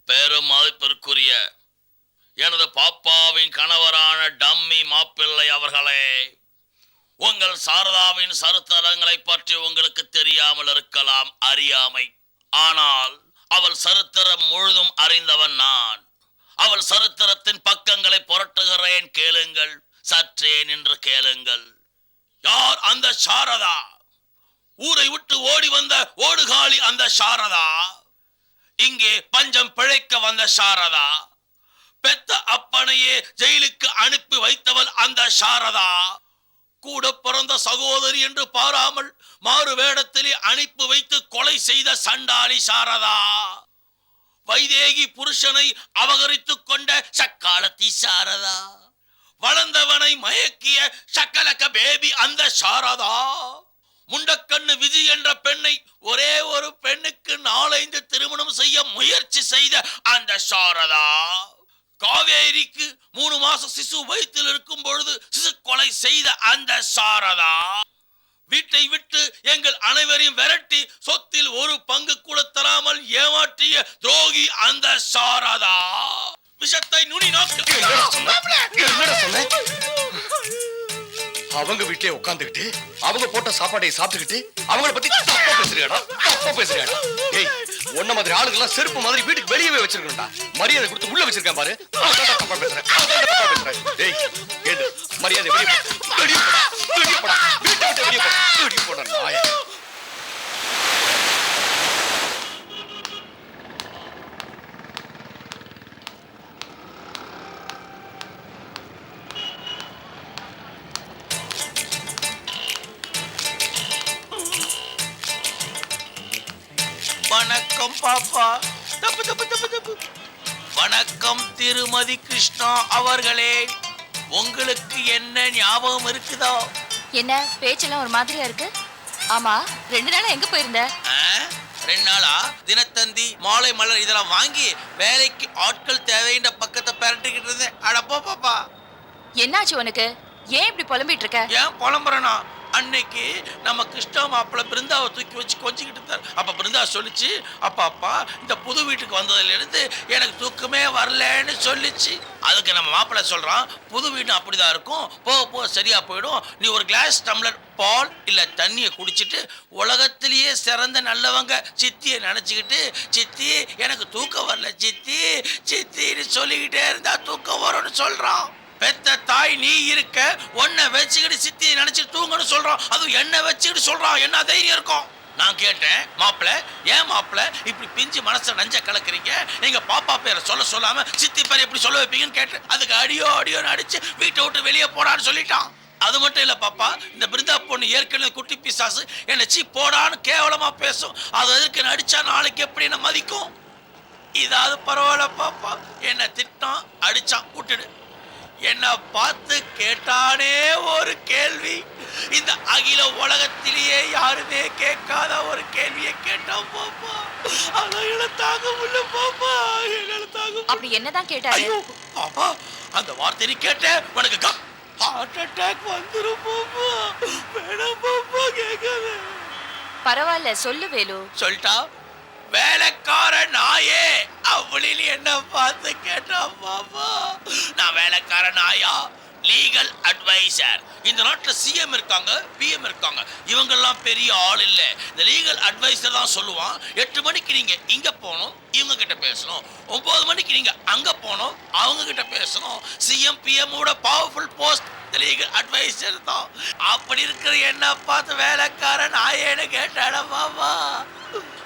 பெருமதிப்பிற்குரிய எனது பாப்பாவின் கணவரான டம்மி மாப்பிள்ளை அவர்களே, உங்கள் சாரதாவின் சரித்திரங்களை பற்றி உங்களுக்கு தெரியாமல் இருக்கலாம், அறியாமை. ஆனால் அவள் சரித்திரம் முழுதும் அறிந்தவன் நான். அவள் சரித்திரத்தின் பக்கங்களை புரட்டுகிறேன், கேளுங்கள். சற்றே நின்று கேளுங்கள். யார் அந்த சாரதா? ஊரை விட்டு ஓடி வந்த ஓடுகாலி அந்த சாரதா. இங்கே பஞ்சம் பிழைக்க வந்த சாரதா. பெத்த அப்பனையே ஜெயிலுக்கு அனுப்பி வைத்தவள் அந்த சாரதா. கூட பிறந்த சகோதரி என்று பாராமல் மாறு வேடத்திலே அனுப்பி வைத்து கொலை செய்த சண்டாளி சாரதா. வைதேகி புருஷனை அபகரித்துக் கொண்ட சக்காலத்தி சாரதா. வளர்ந்தவனை மயக்கிய சக்கலக்க பேபி அந்த சாரதா. முண்டக்கண்ணு விஜி என்ற பெண்ணை ஒரே ஒரு பெண்ணுக்கு 4-5 திருமணம் செய்ய முயற்சி செய்த அந்த சாரதா, காவேரிக்கு 3 மாசம் சிசு வயிற்றில் இருக்கும் பொழுது சிசு கொலை செய்த அந்த சாரதா, வீட்டை விட்டு எங்கள் அனைவரையும் விரட்டி சொத்தில் ஒரு பங்கு கூட தராமல் ஏமாற்றிய துரோகி அந்த சாரதா, விஷத்தை நுனி அவங்க வீட்லயே உட்காந்துக்கிட்டு அவங்க போட்ட சாப்பாட்டை சாப்பிட்டுக்கிட்டு அவங்கள பத்தி தப்பா பேசுறியாடா. ஏய், உன்ன மாதிரி ஆளுங்கெல்லாம் செருப்பு மாதிரி வீட்டுக்கு வெளியவே வச்சிருக்கா. மரியாதை கொடுத்து உள்ள வச்சிருக்கேன் பாரு. தப்பா பேசுறேன். ஏய், கேடு மரியாதை வெளியே போடா. வீட்டை விட்டு வெளியே போடா நாயா. வணக்கம் பாப்பா. வணக்கம் திருமதி கிருஷ்ணா அவர்களே. உங்களுக்கு என்ன ஞாபகம் இருக்குதோ? என்ன பேச்செல்லாம் ஒரு மாதிரியா இருக்கு? ஆமா, 2 நாளா எங்க போயிருந்த? 2 நாளா தினத்தந்தி, மாலை மலர் இதெல்லாம் வாங்கி வேலைக்கு ஆட்கள் தேவைன்ற பக்கத்தை பரட்டிக்கிட்டு இருந்தேன். அடப்போ பாப்பா. என்னாச்சு உனக்கு? ஏன் இப்படி புலம்பிட்டு இருக்க? ஏன் புலம்புறனா? அன்னைக்கு நம்ம கிருஷ்ணா மாப்பிள்ள பிருந்தாவை தூக்கி வச்சு கொஞ்சிக்கிட்டு இருந்தார். அப்ப பிருந்தா சொல்லிச்சு, அப்பா இந்த புது வீட்டுக்கு வந்ததுல இருந்து எனக்கு தூக்கமே வரலன்னு சொல்லிச்சு. அதுக்கு நம்ம மாப்பிள்ள சொல்றான், புது வீடு அப்படிதான் இருக்கும், போக சரியா போயிடும். நீ ஒரு கிளாஸ் டம்ளர் பால் இல்ல தண்ணியை குடிச்சிட்டு உலகத்திலேயே சிறந்த நல்லவங்க சித்தியை நினைச்சுக்கிட்டு, சித்தி எனக்கு தூக்கம் வரல சித்தின்னு சொல்லிக்கிட்டே இருந்தா தூக்கம் வரும்னு சொல்றான். பெத்த தாய் நீ இருக்க, உன்னை வச்சுக்கிட்டு சித்தியை நினைச்சு தூங்கன்னு சொல்றான். அதுவும் என்ன வச்சுக்கிட்டு சொல்றான். என்ன தைரியம் இருக்கும்? நான் கேட்டேன், மாப்பிள்ள ஏன் மாப்பிள்ள இப்படி பிஞ்சு மனசை நஞ்ச கலக்குறீங்க? நீங்க பாப்பா பேரை சொல்லாம சித்தி பேரை எப்படி சொல்ல வைப்பீங்கன்னு கேட்டேன். அதுக்கு அடியோன்னு அடிச்சு வீட்டை விட்டு வெளியே போடான்னு சொல்லிட்டான். அது மட்டும் இல்ல பாப்பா, இந்த பிருந்தா பொண்ணு ஏற்கனவே குட்டி பிசாசு, என்ன சீ போடான்னு கேவலமா பேசும். அது எதுக்கு நடிச்சா நாளைக்கு எப்படி என்ன மதிக்கும்? இதாவது பரவாயில்ல பாப்பா, என்ன திட்டான் அடிச்சான் விட்டுடு. என்ன பார்த்து கேட்டானே ஒரு கேள்வி, இந்த அகில உலகத்திலேயே யாருமே கேட்காத ஒரு கேள்வியை கேட்டான் பாப்பா. அத தாங்க முடியல பாப்பா, என்னால தாங்க. அப்படி என்னதான் கேட்டாரு? பாப்பா, அந்த வார்த்தை கேட்ட உனக்கு ஹார்ட் அட்டாக் வந்துரும் பாப்பா. வேணாம் பாப்பா, கேட்காத. பரவாயில்ல சொல்லு வேலு. சொல்லிட்டா, வேலைக்கார நாயே அப்படின்னு என்ன பார்த்து கேட்டா பாப்பா. நான் வேலைக்கார நாயா? Legal adviser. இந்த நாட்டில் சிஎம் இருக்காங்க, பிஎம் இருக்காங்க, இவங்கெல்லாம் பெரிய ஆள் இல்லை. இந்த லீகல் அட்வைசர் தான் சொல்லுவான், 8 மணிக்கு நீங்க இங்க போகணும், இவங்க கிட்ட பேசணும். 9 மணிக்கு நீங்க அங்க போகணும், அவங்க கிட்ட பேசணும். CM PM powerful post legal adviser தான். அப்படி இருக்கிற என்ன பார்த்து வேலைக்காரன் நாயேன்னு கேட்டாட பாபா.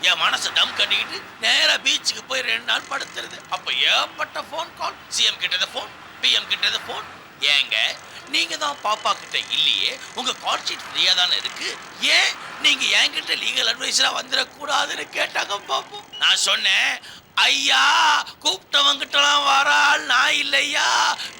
என் மனசை டம் கட்டிக்கிட்டு நேரா பீச்சுக்கு போய் 2 நாள் படுத்துறது. அப்ப ஏற்பட்ட போன் கால், சிஎம் கிட்டது போன், பிஎம் கிட்டது போன். ஏங்க நீங்க தான் பாப்பா கிட்ட இல்லையே, உங்க கால் ஷீட் ஃப்ரீயா தானே இருக்கு, ஏன் நீங்க என்கிட்ட லீகல் அட்வைசரா வந்துடக்கூடாதுன்னு கேட்டாங்க பாப்பா. நான் சொன்னேன், ஐயா கூப்பிட்டவங்கிட்டலாம் வரால் நான் இல்லையா.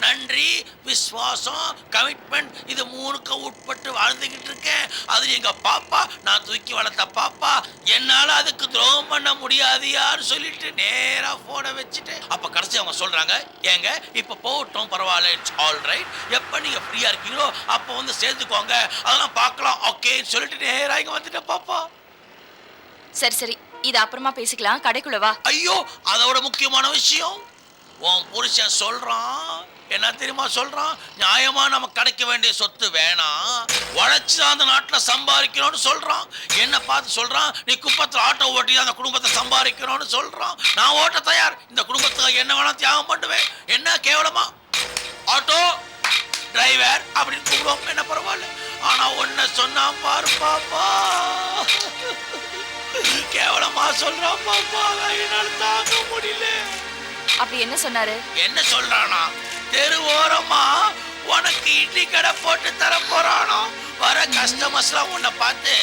நன்றி, விசுவாசம், கமிட்மெண்ட் இது 3க்கு உட்பட்டு வாழ்ந்துகிட்டு இருக்கேன். அது எங்க பாப்பா, நான் தூக்கி வளர்த்த பாப்பா, என்னால அதுக்கு துரோகம் பண்ண முடியாதியான்னு சொல்லிட்டு நேரா போனை வச்சுட்டு, அப்ப கடைசி அவங்க சொல்றாங்க, ஏங்க இப்ப போகட்டும் பரவாயில்ல, இட்ஸ் ஆல் ரைட், எப்ப நீங்க ஃப்ரீயா இருக்கீங்களோ அப்ப வந்து சேர்த்துக்கோங்க, அதெல்லாம் பார்க்கலாம் ஓகேன்னு சொல்லிட்டு நேரா இங்க வந்துட்டேன் பாப்பா. சரி இது அப்புறமா பேசிக்கலாம், கடைக்குள்ள வா. ஐயோ, அதோட முக்கியமான விஷயம், உன் புருஷன் சொல்றான், என்ன தெரியுமா சொல்றான், நியாயமா நம்ம கிடைக்க வேண்டிய சொத்து வேணாம், உழைச்சுதான் அந்த நாட்டுல சம்பாதிக்கணும்னு சொல்றான். என்ன பார்த்து சொல்றான், நீ குப்பத்துல ஆட்டோ ஓட்டி அந்த குடும்பத்தை சம்பாதிக்கணும்னு சொல்றான். நான் ஓட்ட தயார், இந்த குடும்பத்துக்கு என்ன வேணா தியாகம் பண்ணுவேன். என்ன கேவலமா ஆட்டோ டிரைவர் அப்படின்னு கூப்பிடுவோம், என்ன பரவாயில்ல. ஆனா ஒன்ன சொன்னா பாரு பாப்பா, கேவலமா சொல்றான் பாப்பா, என்னால தாங்க முடியல. அப்படி என்ன சொன்னாரு? என்ன சொல்றானா, தெரு ஓரமா உனக்கு இட்லி கடை போட்டு தர போறானோ. வர கஸ்டமர்ஸ்லாம் உன்னை பார்த்து,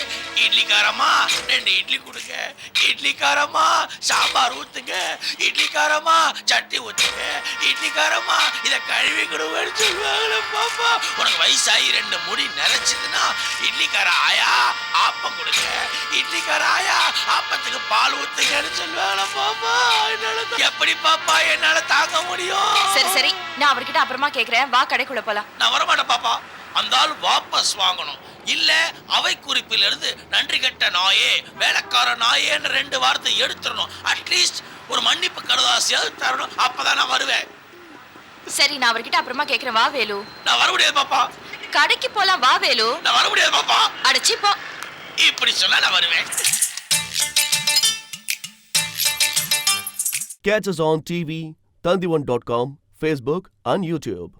இட்லிக்காரமா 2 இட்லி கொடுங்க, இட்லிக்காரமா சாம்பார் ஊத்துங்க, இட்லிக்காரமா சட்னி ஊத்துங்க, இட்லிக்காரமா இதை கழுவி கொடுங்கன்னு சொல்லுவாங்களே பாப்பா. உனக்கு வயசாகி 2 முடி நிறைச்சதுன்னா, இட்லிக்கார ஆயா கொடுங்க. இட்லிக்காராயா அப்பத்துக்கு பால் ஊத்துங்கன்னு சொல்லுவாங்க பாப்பா. எப்படி பாப்பா என்னால தாங்க முடியும்? சரி சரி, நான் அவர்கிட்ட அப்புறமா கேக்குறேன். வா கடைக்குள்ள போலாம். நான் வரமாட்டேன் பாப்பா. அந்த ஆள் வாபஸ் வாங்கணும். இல்ல அவை குறிப்பிலிருந்து நன்றி கெட்ட நாயே, வேலைக்கார நாயேன்னு 2 வார்த்தை எடுத்துடணும். அட்லீஸ்ட் ஒரு மன்னிப்பு கடுதாசியாவது தரணும். அப்பதான் நான் வருவேன். சரி, நான் அவர்கிட்ட அப்புறமா கேக்குறேன். வா வேலு. நான் வர முடியாது பாப்பா. கடைக்கு போலாம். வா வேலு. நான் வர முடியாது பாப்பா. அடச்சி போ. இப்படி சொன்னா நான் வருவேன். Catch us on TV, Tandivan.com, Facebook and YouTube.